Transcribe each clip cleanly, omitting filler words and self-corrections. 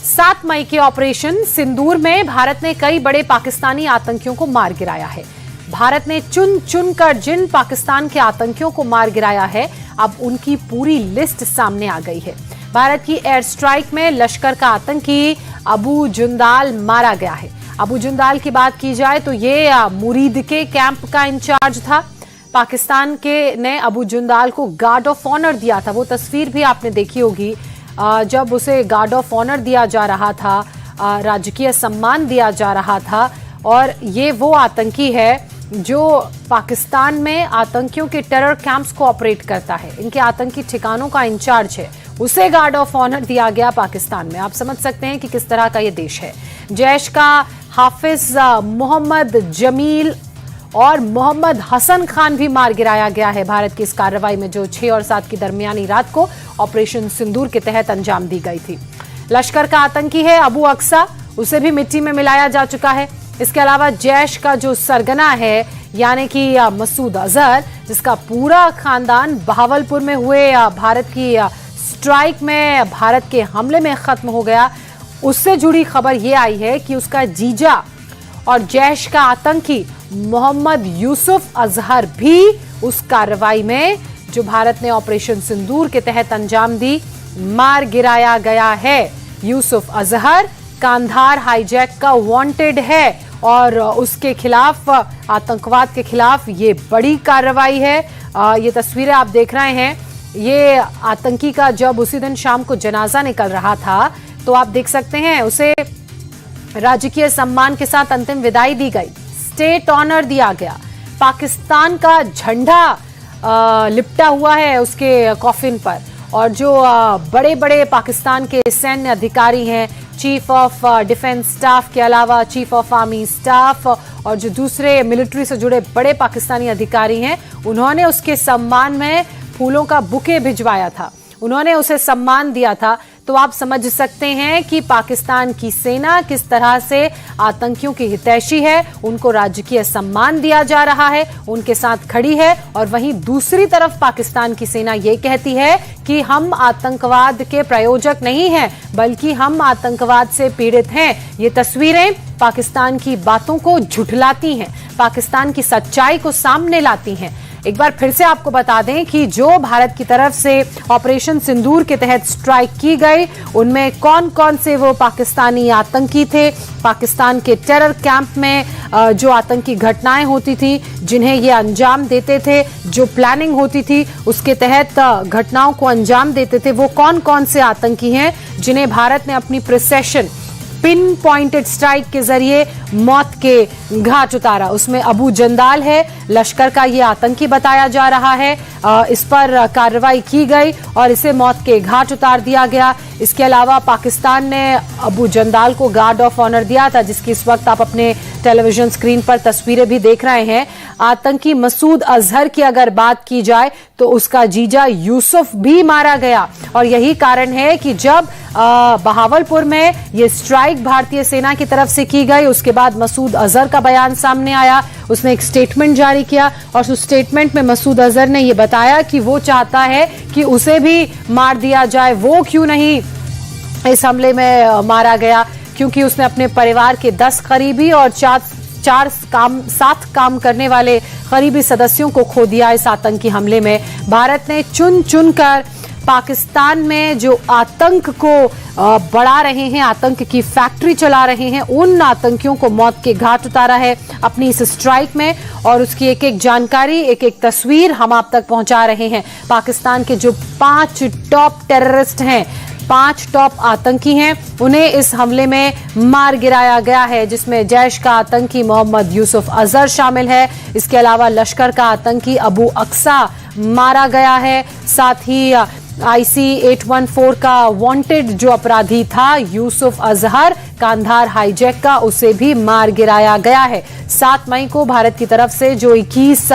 7 मई के ऑपरेशन सिंदूर में भारत ने कई बड़े पाकिस्तानी आतंकियों को मार गिराया है। भारत ने चुन चुन कर जिन पाकिस्तान के आतंकियों को मार गिराया है, अब उनकी पूरी लिस्ट सामने आ गई है। भारत की एयर स्ट्राइक में लश्कर का आतंकी अबू जुंदाल मारा गया है। अबू जुंदाल की बात की जाए तो ये मुरीद के कैंप का इंचार्ज था। पाकिस्तान के ने अबू जुंदाल को गार्ड ऑफ ऑनर दिया था। वो तस्वीर भी आपने देखी होगी जब उसे गार्ड ऑफ ऑनर दिया जा रहा था, राजकीय सम्मान दिया जा रहा था। और ये वो आतंकी है जो पाकिस्तान में आतंकियों के टेरर कैंप्स को ऑपरेट करता है, इनके आतंकी ठिकानों का इंचार्ज है। उसे गार्ड ऑफ ऑनर दिया गया पाकिस्तान में। आप समझ सकते हैं कि किस तरह का ये देश है। जैश का हाफिज मोहम्मद जमील और मोहम्मद हसन खान भी मार गिराया गया है भारत की इस कार्रवाई में, जो 6 और 7 की दरमियानी रात को ऑपरेशन सिंदूर के तहत अंजाम दी गई थी। लश्कर का आतंकी है अबू अक्सा, उसे भी मिट्टी में मिलाया जा चुका है। इसके अलावा जैश का जो सरगना है यानी कि मसूद अजहर, जिसका पूरा खानदान बहावलपुर में हुए भारत की स्ट्राइक में, भारत के हमले में खत्म हो गया, उससे जुड़ी खबर यह आई है कि उसका जीजा और जैश का आतंकी मोहम्मद यूसुफ अजहर भी उस कार्रवाई में जो भारत ने ऑपरेशन सिंदूर के तहत अंजाम दी, मार गिराया गया है। यूसुफ अजहर कांधार हाईजैक का वांटेड है और उसके खिलाफ, आतंकवाद के खिलाफ ये बड़ी कार्रवाई है। ये तस्वीरें आप देख रहे हैं, ये आतंकी का जब उसी दिन शाम को जनाजा निकल रहा था तो आप देख सकते हैं उसे राजकीय सम्मान के साथ अंतिम विदाई दी गई, स्टेट ऑनर दिया गया, पाकिस्तान का झंडा लिपटा हुआ है उसके कॉफिन पर। और जो बड़े बड़े पाकिस्तान के सैन्य अधिकारी हैं, चीफ ऑफ डिफेंस स्टाफ के अलावा चीफ ऑफ आर्मी स्टाफ और जो दूसरे मिलिट्री से जुड़े बड़े पाकिस्तानी अधिकारी हैं, उन्होंने उसके सम्मान में फूलों का बुके भिजवाया था, उन्होंने उसे सम्मान दिया था। तो आप समझ सकते हैं कि पाकिस्तान की सेना किस तरह से आतंकियों की हितैषी है, उनको राजकीय सम्मान दिया जा रहा है, उनके साथ खड़ी है। और वहीं दूसरी तरफ पाकिस्तान की सेना ये कहती है कि हम आतंकवाद के प्रायोजक नहीं हैं, बल्कि हम आतंकवाद से पीड़ित हैं। ये तस्वीरें पाकिस्तान की बातों को झुठलाती हैं, पाकिस्तान की सच्चाई को सामने लाती हैं। एक बार फिर से आपको बता दें कि जो भारत की तरफ से ऑपरेशन सिंदूर के तहत स्ट्राइक की गई, उनमें कौन कौन से वो पाकिस्तानी आतंकी थे, पाकिस्तान के टेरर कैंप में जो आतंकी घटनाएं होती थी, जिन्हें ये अंजाम देते थे, जो प्लानिंग होती थी उसके तहत घटनाओं को अंजाम देते थे, वो कौन कौन से आतंकी हैं जिन्हें भारत ने अपनी प्रिसेशन पिन पॉइंटेड स्ट्राइक के जरिए मौत के घाट उतारा। उसमें अबू जंदाल है, लश्कर का ये आतंकी बताया जा रहा है। इस पर कार्रवाई की गई और इसे मौत के घाट उतार दिया गया। इसके अलावा पाकिस्तान ने अबू जंदाल को गार्ड ऑफ ऑनर दिया था, जिसकी इस वक्त आप अपने टेलीविजन स्क्रीन पर तस्वीरें भी देख रहे हैं। आतंकी मसूद अजहर की अगर बात की जाए तो उसका जीजा यूसुफ भी मारा गया। और यही कारण है कि जब बहावलपुर में ये स्ट्राइक भारतीय सेना की तरफ से की गई, उसके बाद मसूद अजहर का बयान सामने आया, उसने एक स्टेटमेंट जारी किया और उस स्टेटमेंट में मसूद अजहर ने ये बताया कि वो चाहता है कि उसे भी मार दिया जाए। वो क्यों नहीं इस हमले में मारा गया, क्योंकि उसने अपने परिवार के 10 करीबी और 7 काम करने वाले करीबी सदस्यों को खो दिया इस आतंकी हमले में। भारत ने चुन चुन कर पाकिस्तान में जो आतंक को बढ़ा रहे हैं, आतंक की फैक्ट्री चला रहे हैं, उन आतंकियों को मौत के घाट उतारा है अपनी इस स्ट्राइक में। और उसकी एक एक जानकारी, एक एक तस्वीर हम आप तक पहुंचा रहे हैं। पाकिस्तान के जो 5 टॉप टेररिस्ट हैं, 5 टॉप आतंकी हैं, उन्हें इस हमले में मार गिराया गया है, जिसमें जैश का आतंकी मोहम्मद यूसुफ अजहर शामिल है। इसके अलावा लश्कर का आतंकी अबू अक्सा मारा गया है। साथ ही IC 814 का वांटेड जो अपराधी था यूसुफ अजहर, कांधार हाईजैक का, उसे भी मार गिराया गया है। 7 मई को भारत की तरफ से जो 21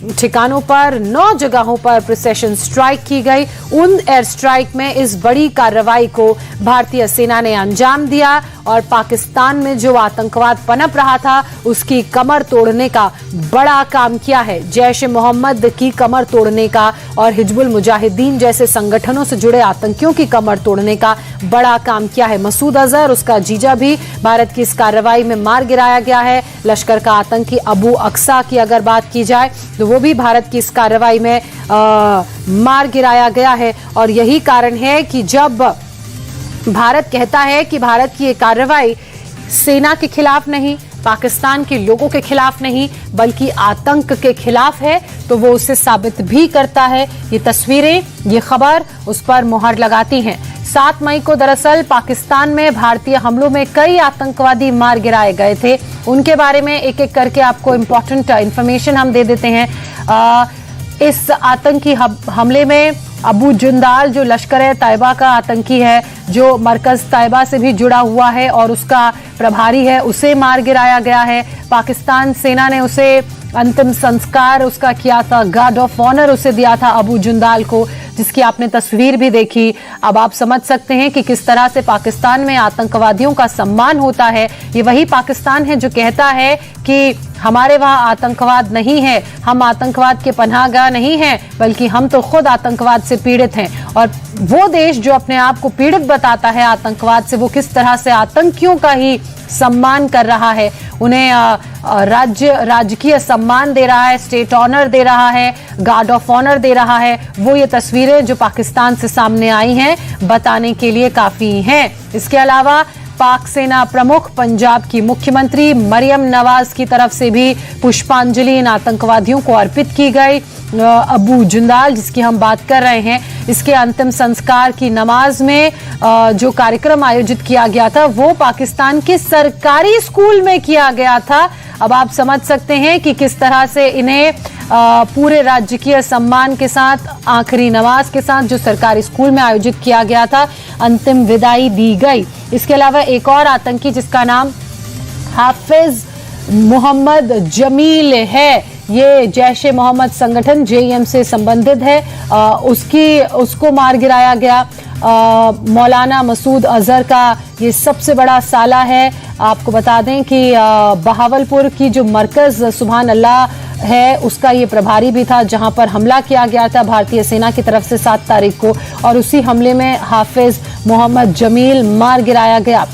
ठिकानों पर 9 जगहों पर प्रिसिशन स्ट्राइक की गई। उन एयर स्ट्राइक में इस बड़ी कार्रवाई को भारतीय सेना ने अंजाम दिया और पाकिस्तान में जो आतंकवाद पनप रहा था उसकी कमर तोड़ने का बड़ा काम किया है। जैश ए मोहम्मद की कमर तोड़ने का और हिजबुल मुजाहिदीन जैसे संगठनों से जुड़े आतंकियों की कमर तोड़ने का बड़ा काम किया है। मसूद अजहर, उसका जीजा भी भारत की इस कार्रवाई में मार गिराया गया है। लश्कर का आतंकी अबू अक्सा की अगर बात की जाए तो वो भी भारत की इस कार्रवाई में मार गिराया गया है। और यही कारण है कि जब भारत कहता है कि भारत की ये कार्रवाई सेना के खिलाफ नहीं, पाकिस्तान के लोगों के खिलाफ नहीं, बल्कि आतंक के खिलाफ है, तो वो उसे साबित भी करता है। ये तस्वीरें, ये खबर उस पर मुहर लगाती हैं। 7 मई को दरअसल पाकिस्तान में भारतीय हमलों में कई आतंकवादी मार गिराए गए थे। उनके बारे में एक एक करके आपको इंपॉर्टेंट इंफॉर्मेशन हम दे देते हैं। इस आतंकी हमले में अबू जुंदाल, जो लश्कर तैयबा का आतंकी है, जो मरकज तैयबा से भी जुड़ा हुआ है और उसका प्रभारी है, उसे मार गिराया गया है। पाकिस्तान सेना ने उसे अंतिम संस्कार उसका किया था, गार्ड ऑफ ऑनर उसे दिया था अबू जुंदाल को, जिसकी आपने तस्वीर भी देखी। अब आप समझ सकते हैं कि किस तरह से पाकिस्तान में आतंकवादियों का सम्मान होता है। ये वही पाकिस्तान है जो कहता है कि हमारे वहां आतंकवाद नहीं है, हम आतंकवाद के पनाहगाह नहीं हैं, बल्कि हम तो खुद आतंकवाद से पीड़ित हैं। और वो देश जो अपने आप को पीड़ित बताता है आतंकवाद से, वो किस तरह से आतंकियों का ही सम्मान कर रहा है, उन्हें राजकीय सम्मान दे रहा है, स्टेट ऑनर दे रहा है, गार्ड ऑफ ऑनर दे रहा है। वो ये तस्वीरें जो पाकिस्तान से सामने आई हैं बताने के लिए काफी हैं। इसके अलावा पाक सेना प्रमुख पंजाब की मुख्यमंत्री मरियम नवाज की तरफ से भी पुष्पांजलि इन आतंकवादियों को अर्पित की गई। अबू जुंदाल, जिसकी हम बात कर रहे हैं, इसके अंतिम संस्कार की नमाज में जो कार्यक्रम आयोजित किया गया था वो पाकिस्तान के सरकारी स्कूल में किया गया था। अब आप समझ सकते हैं कि किस तरह से इन्हें पूरे राजकीय सम्मान के साथ, आखिरी नमाज के साथ, जो सरकारी स्कूल में आयोजित किया गया था, अंतिम विदाई दी गई। इसके अलावा एक और आतंकी जिसका नाम हाफिज मोहम्मद जमील है, ये जैश ए मोहम्मद संगठन JEM से संबंधित है, उसको मार गिराया गया। मौलाना मसूद अजहर का ये सबसे बड़ा साला है। आपको बता दें कि बहावलपुर की जो मरकज सुभान अल्लाह है उसका ये प्रभारी भी था, जहां पर हमला किया गया था भारतीय सेना की तरफ से 7 तारीख को, और उसी हमले में हाफिज मोहम्मद जमील मार गिराया गया।